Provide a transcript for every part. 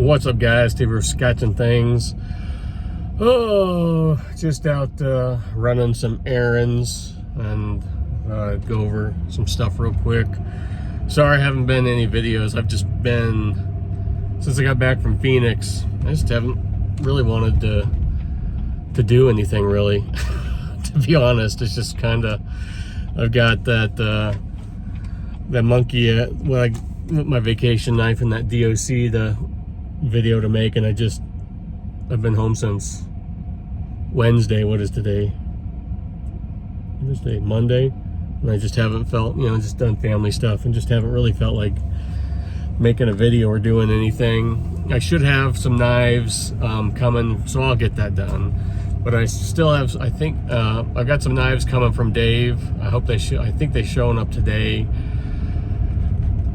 What's up, guys? Steve, we're sketching things. Oh, just out running some errands and I'd go over some stuff real quick. Sorry I haven't been any videos. I've just been, since I got back from Phoenix, I just haven't really wanted to do anything really. To be honest, it's just kind of, I've got that monkey with my vacation knife and that DOC, the video to make, and I've been home since Wednesday. What is today? What is today? Monday. And I just haven't felt, just done family stuff and just haven't really felt like making a video or doing anything. I should have some knives coming, so I'll get that done. But I still have, I think, I've got some knives coming from Dave. I think they're showing up today.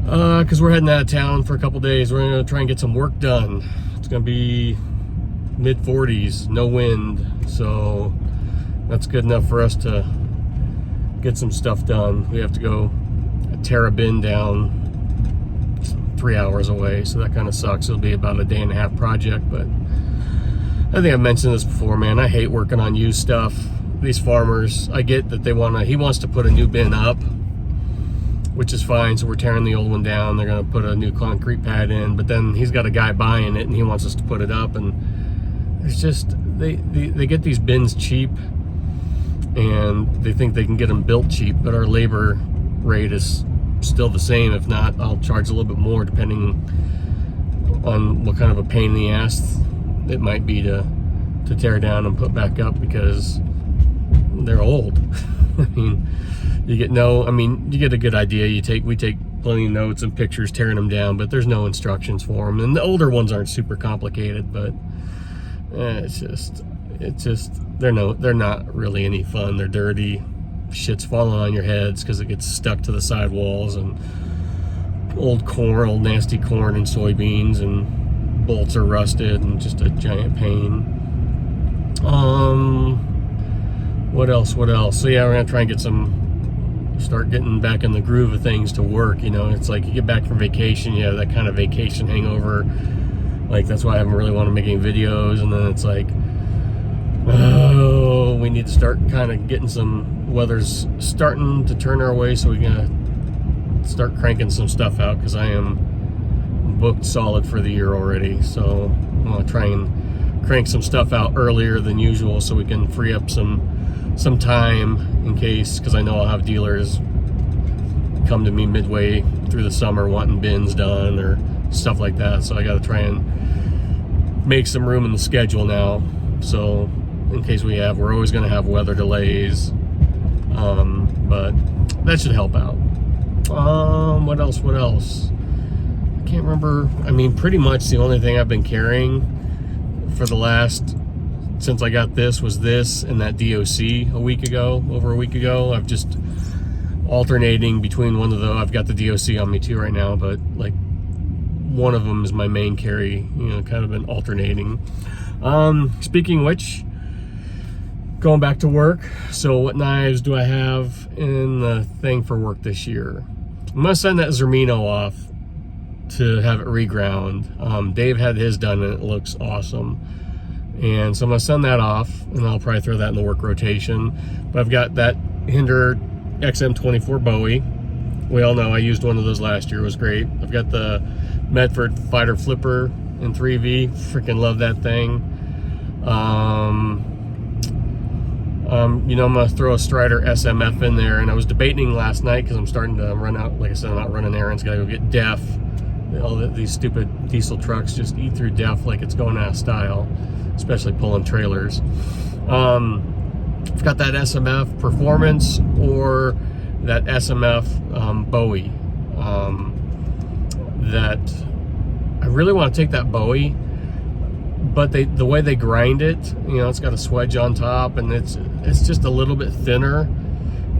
Because we're heading out of town for a couple days. We're going to try and get some work done. It's going to be mid-40s, no wind. So that's good enough for us to get some stuff done. We have to go tear a bin down 3 hours away. So that kind of sucks. It'll be about a day and a half project. But I think I've mentioned this before, man. I hate working on used stuff. These farmers, I get that he wants to put a new bin up, which is fine. So we're tearing the old one down. They're going to put a new concrete pad in, but then he's got a guy buying it and he wants us to put it up. And it's just, they get these bins cheap and they think they can get them built cheap, but our labor rate is still the same. If not, I'll charge a little bit more depending on what kind of a pain in the ass it might be to tear down and put back up, because they're old. I mean, you get a good idea. We take plenty of notes and pictures tearing them down, but there's no instructions for them. And the older ones aren't super complicated, but it's just they're not really any fun. They're dirty. Shit's falling on your heads because it gets stuck to the sidewalls, and old nasty corn and soybeans, and bolts are rusted, and just a giant pain. What else? So yeah, we're gonna try and start getting back in the groove of things to work. It's like you get back from vacation, you have that kind of vacation hangover. Like, that's why I haven't really wanted to make any videos. And then it's like, oh, we need to start kind of getting some weather's starting to turn our way, so we gotta start cranking some stuff out, because I am booked solid for the year already. So I'm gonna try and crank some stuff out earlier than usual so we can free up some time in case, because I know I'll have dealers come to me midway through the summer wanting bins done or stuff like that. So I got to try and make some room in the schedule now. So in case we're always going to have weather delays, but that should help out. What else? I can't remember. I mean, pretty much the only thing I've been carrying for since I got this was this and that DOC over a week ago. I've just alternating between one of those. I've got the DOC on me too right now, but like one of them is my main carry, kind of been alternating. Speaking of which, going back to work. So what knives do I have in the thing for work this year? I'm gonna send that Zermino off to have it reground. Dave had his done and it looks awesome. And so I'm gonna send that off, and I'll probably throw that in the work rotation. But I've got that Hinder XM24 Bowie. We all know I used one of those last year. It was great. I've got the Medford Fighter Flipper in 3V. Freaking love that thing. I'm gonna throw a Strider SMF in there, and I was debating last night because I'm starting to run out. Like I said, I'm not running errands. Gotta go get DEF. All these stupid diesel trucks just eat through DEF like it's going out of style, especially pulling trailers. I've got that SMF Performance or that SMF Bowie. That I really want to take that Bowie, but the way they grind it, it's got a swedge on top, and it's just a little bit thinner,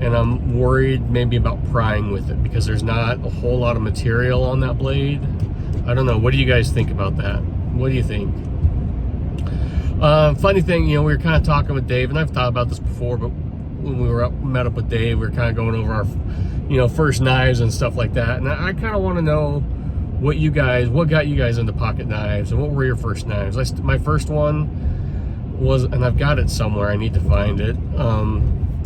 and I'm worried maybe about prying with it because there's not a whole lot of material on that blade. I don't know. What do you guys think about that? What do you think? Funny thing, we were kind of talking with Dave, and I've thought about this before, but when we met up with Dave, we were kind of going over our, first knives and stuff like that. And I kind of want to know what got you guys into pocket knives, and what were your first knives. My first one was, and I've got it somewhere, I need to find it,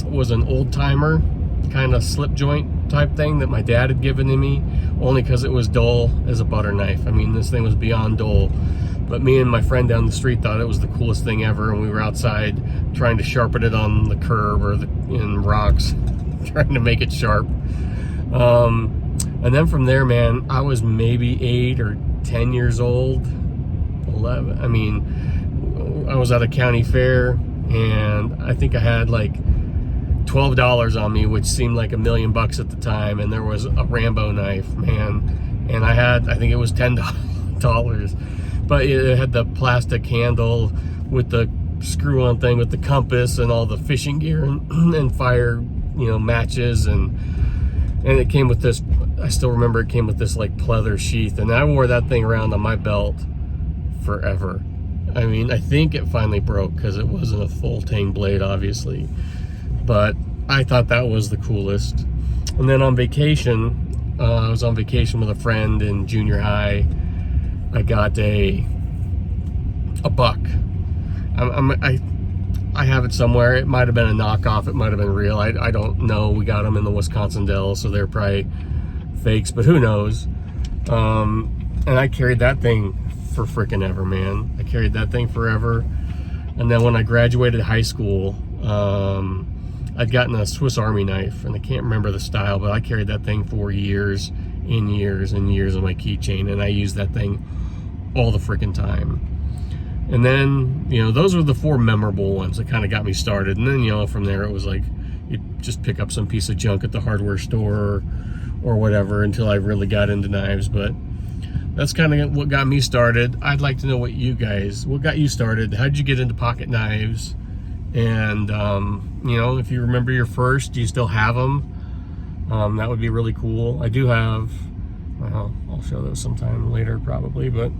was an old timer kind of slip joint type thing that my dad had given to me, only because it was dull as a butter knife. I mean, this thing was beyond dull. But me and my friend down the street thought it was the coolest thing ever, and we were outside trying to sharpen it on the curb or in rocks, trying to make it sharp. And then from there, man, I was maybe 8 or 10 years old, 11. I mean, I was at a county fair, and I think I had like $12 on me, which seemed like $1 million at the time, and there was a Rambo knife, man, and I think it was $10. But it had the plastic handle with the screw-on thing with the compass and all the fishing gear and fire, matches, and it came with this. I still remember it came with this like pleather sheath, and I wore that thing around on my belt forever. I mean, I think it finally broke because it wasn't a full tang blade, obviously, but I thought that was the coolest. And then on vacation, I was on vacation with a friend in junior high. I got a buck. I have it somewhere. It might have been a knockoff. It might have been real. I don't know. We got them in the Wisconsin Dells, so they're probably fakes, but who knows? And I carried that thing for freaking ever, man. I carried that thing forever. And then when I graduated high school, I'd gotten a Swiss Army knife, and I can't remember the style, but I carried that thing for years and years and years on my keychain, and I used that thing all the freaking time. And then, those were the 4 memorable ones that kind of got me started. And then, from there, it was like, you just pick up some piece of junk at the hardware store or whatever until I really got into knives. But that's kind of what got me started. I'd like to know what got you started? How'd you get into pocket knives? And, if you remember your first, do you still have them? That would be really cool. I do have, well, I'll show those sometime later probably, but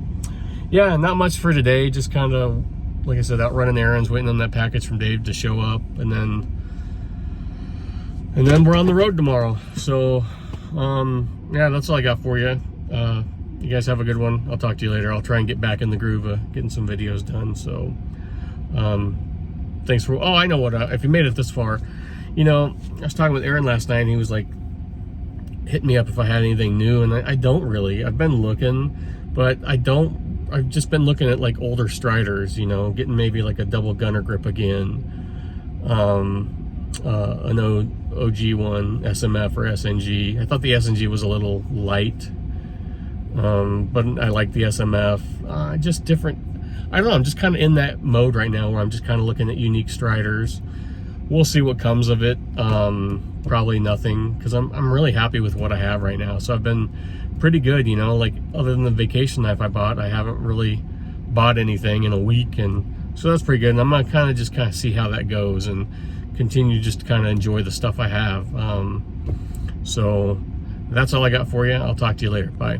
yeah, not much for today. Just kind of, like I said, out running errands, waiting on that package from Dave to show up, and then we're on the road tomorrow. So, yeah, that's all I got for you. You guys have a good one. I'll talk to you later. I'll try and get back in the groove of getting some videos done. So, thanks for, I know what, if you made it this far, I was talking with Aaron last night, and he was like, hit me up if I had anything new, and I don't really. I've been looking, but I've just been looking at like older Striders, getting maybe like a double gunner grip again, an OG one, SMF or SNG. I thought the SNG was a little light, but I like the SMF. Just different. I don't know, I'm just kind of in that mode right now where I'm just kind of looking at unique Striders. We'll see what comes of it. Probably nothing, because I'm really happy with what I have right now. So I've been pretty good, like other than the vacation knife I bought, I haven't really bought anything in a week, and so that's pretty good. And I'm gonna kind of see how that goes and continue just to kind of enjoy the stuff I have. So that's all I got for you. I'll talk to you later. Bye.